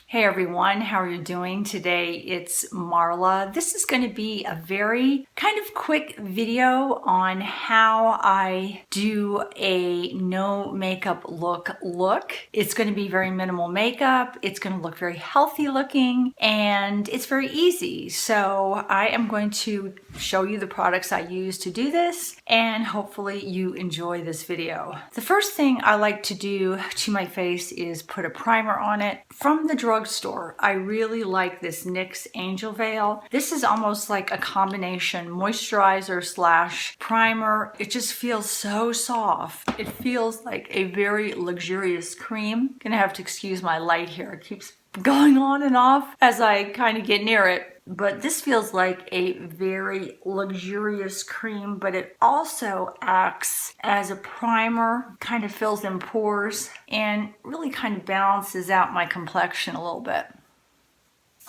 Hey everyone, how are you doing today? It's Marla. This is going to be a very kind of quick video on how I do a no makeup look. It's going to be very minimal makeup. It's going to look very healthy looking and it's very easy. So I am going to show you the products I use to do this and hopefully you enjoy this video. The first thing I like to do to my face is put a primer on it from the drugstore. I really like this NYX Angel Veil. This is almost like a combination moisturizer slash primer. It just feels so soft. It feels like a very luxurious cream. Gonna have to excuse my light here. It keeps going on and off as I kind of get near it. But this feels like a very luxurious cream, but it also acts as a primer, kind of fills in pores, and really kind of balances out my complexion a little bit.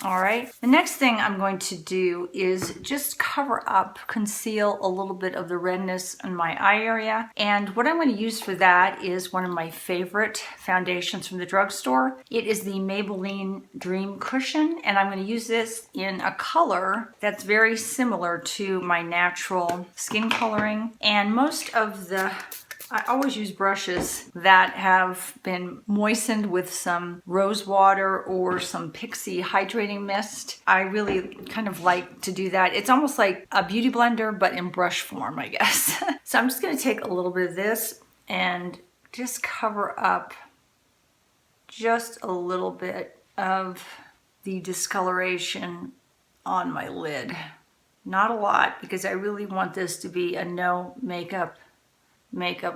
All right, the next thing I'm going to do is just cover up, conceal a little bit of the redness in my eye area. And what I'm going to use for that is one of my favorite foundations from the drugstore. It is the Maybelline Dream Cushion, and I'm going to use this in a color that's very similar to my natural skin coloring. And most of I always use brushes that have been moistened with some rose water or some Pixie hydrating mist. I really kind of like to do that. It's almost like a beauty blender, but in brush form, I guess. So I'm just going to take a little bit of this and just cover up just a little bit of the discoloration on my lid. Not a lot, because I really want this to be a no makeup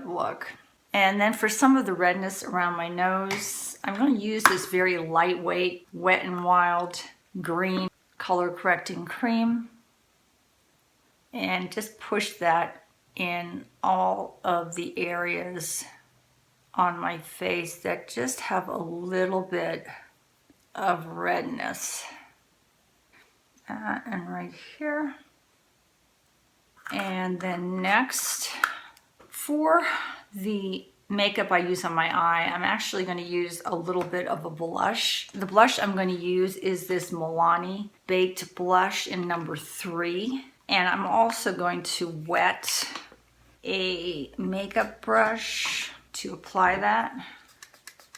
look. And then for some of the redness around my nose, I'm going to use this very lightweight Wet n Wild green color correcting cream and just push that in all of the areas on my face that just have a little bit of redness. And right here. And then next, for the makeup I use on my eye, I'm actually going to use a little bit of a blush. The blush I'm going to use is this Milani Baked Blush in number 3. And I'm also going to wet a makeup brush to apply that.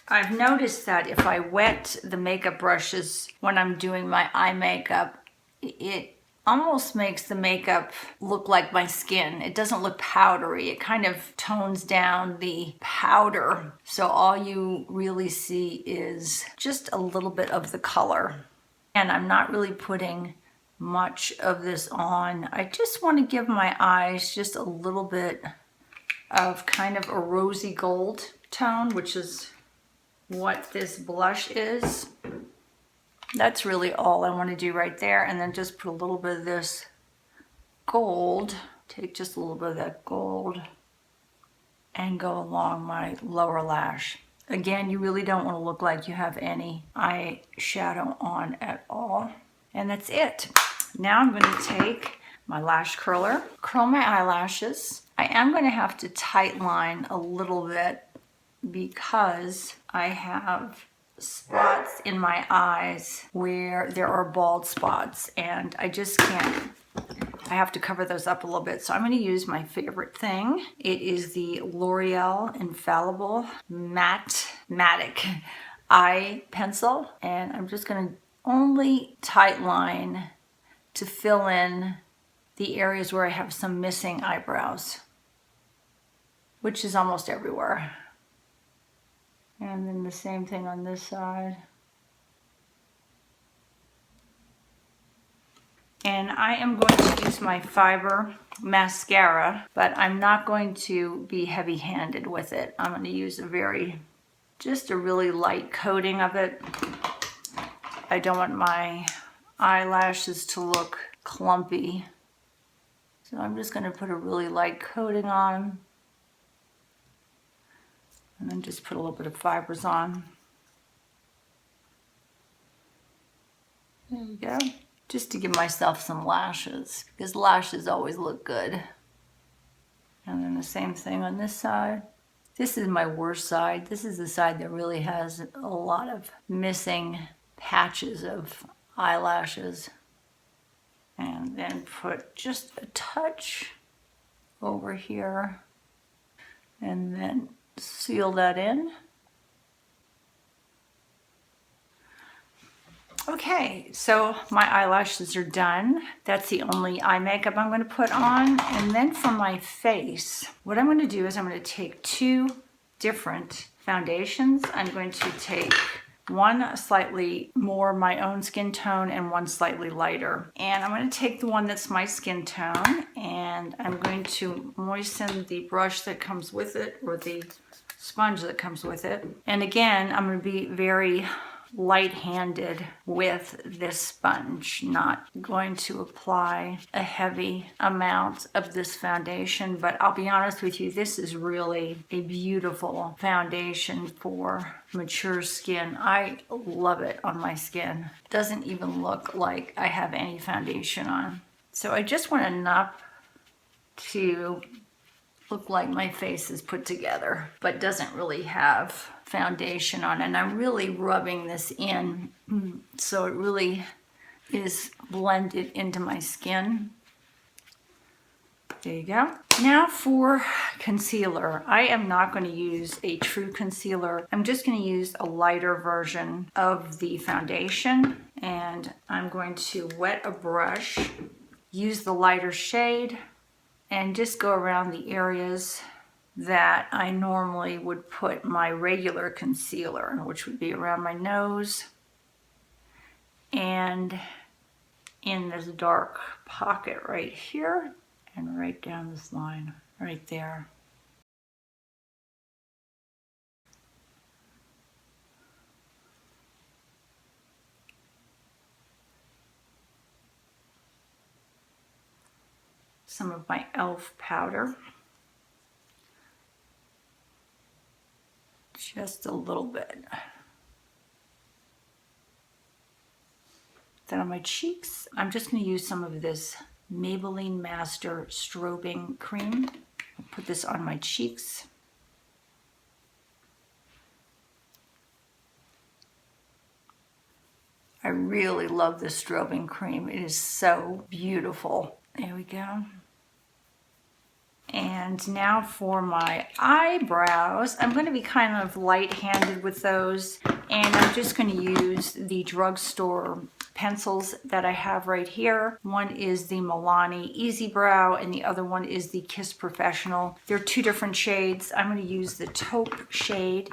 I've noticed that if I wet the makeup brushes when I'm doing my eye makeup, it almost makes the makeup look like my skin. It doesn't look powdery. It kind of tones down the powder. So all you really see is just a little bit of the color. And I'm not really putting much of this on. I just want to give my eyes just a little bit of kind of a rosy gold tone, which is what this blush is. That's really all I want to do right there. And then just put a little bit of this gold, take just a little bit of that gold and go along my lower lash. Again, you really don't want to look like you have any eyeshadow on at all. And that's it. Now I'm going to take my lash curler, curl my eyelashes. I am going to have to tight line a little bit because I have spots in my eyes where there are bald spots and I just can't. I have to cover those up a little bit. So I'm going to use my favorite thing. It is the L'Oreal Infallible Matic Eye Pencil, and I'm just going to only tight line to fill in the areas where I have some missing eyebrows, which is almost everywhere. And then the same thing on this side. And I am going to use my Fiber mascara, but I'm not going to be heavy-handed with it. I'm going to use just a really light coating of it. I don't want my eyelashes to look clumpy. So I'm just going to put a really light coating on. And then just put a little bit of fibers on. There we go. Just to give myself some lashes, because lashes always look good. And then the same thing on this side. This is my worst side. This is the side that really has a lot of missing patches of eyelashes. And then put just a touch over here and then seal that in. Okay, so my eyelashes are done. That's the only eye makeup I'm going to put on. And then for my face, what I'm going to do is I'm going to take two different foundations. I'm going to take one slightly more my own skin tone and one slightly lighter. And I'm going to take the one that's my skin tone and I'm going to moisten the brush that comes with it, or the sponge that comes with it. And again, I'm going to be very light-handed with this sponge, not going to apply a heavy amount of this foundation, but I'll be honest with you, this is really a beautiful foundation for mature skin. I love it on my skin. It doesn't even look like I have any foundation on. So I just want enough to look like my face is put together, but doesn't really have foundation on. And I'm really rubbing this in so it really is blended into my skin. There you go. Now for concealer. I am not going to use a true concealer. I'm just going to use a lighter version of the foundation. And I'm going to wet a brush, use the lighter shade, and just go around the areas that I normally would put my regular concealer, which would be around my nose and in this dark pocket right here and right down this line right there. Some of my e.l.f. powder. Just a little bit. Then on my cheeks, I'm just going to use some of this Maybelline Master Strobing Cream. I'll put this on my cheeks. I really love this strobing cream. It is so beautiful. There we go. And now for my eyebrows, I'm going to be kind of light-handed with those, and I'm just going to use the drugstore pencils that I have right here. One is the Milani Easy Brow and the other one is the Kiss Professional. They're two different shades. I'm going to use the taupe shade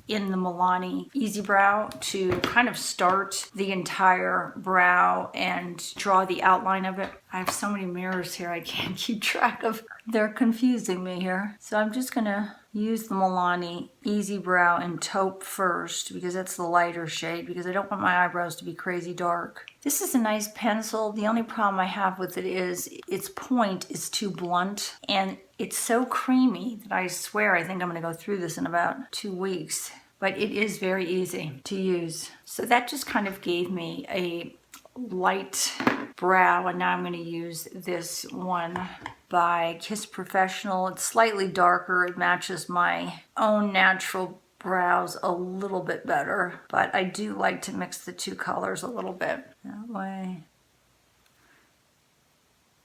in the Milani Easy Brow to kind of start the entire brow and draw the outline of it. I have so many mirrors here I can't keep track of. They're confusing me here. So I'm just gonna use the Milani Easy Brow in taupe first because that's the lighter shade, because I don't want my eyebrows to be crazy dark. This is a nice pencil. The only problem I have with it is its point is too blunt and it's so creamy that I swear I think I'm gonna go through this in about 2 weeks. But it is very easy to use. So that just kind of gave me a light brow, and now I'm going to use this one by Kiss Professional. It's slightly darker. It matches my own natural brows a little bit better, but I do like to mix the two colors a little bit. That way.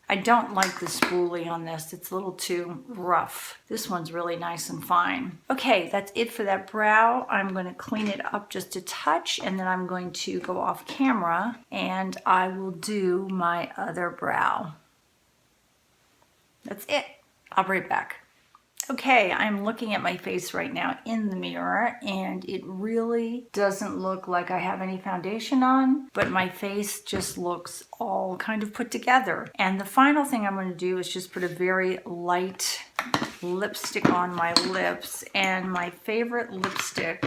I don't like the spoolie on this. It's a little too rough. This one's really nice and fine. Okay, that's it for that brow. I'm going to clean it up just a touch, and then I'm going to go off camera and I will do my other brow. That's it. I'll be right back. Okay, I'm looking at my face right now in the mirror and it really doesn't look like I have any foundation on, but my face just looks all kind of put together. And the final thing I'm going to do is just put a very light lipstick on my lips, and my favorite lipstick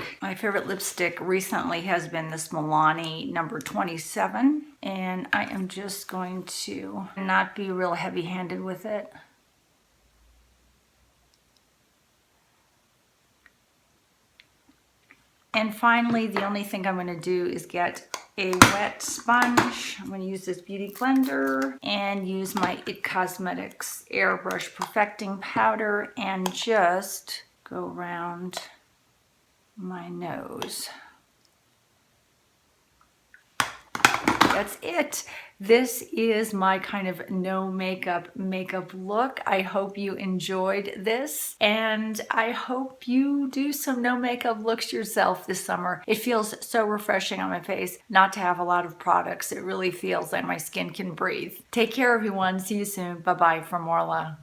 recently has been this Milani number 27, and I am just going to not be real heavy-handed with it. And finally, the only thing I'm going to do is get a wet sponge. I'm going to use this Beauty Blender and use my IT Cosmetics Airbrush Perfecting Powder and just go around my nose. that's it. This is my kind of no makeup look. I hope you enjoyed this, and I hope you do some no makeup looks yourself this summer. It feels so refreshing on my face not to have a lot of products. It really feels like my skin can breathe. Take care, everyone. See you soon. Bye-bye from Marla.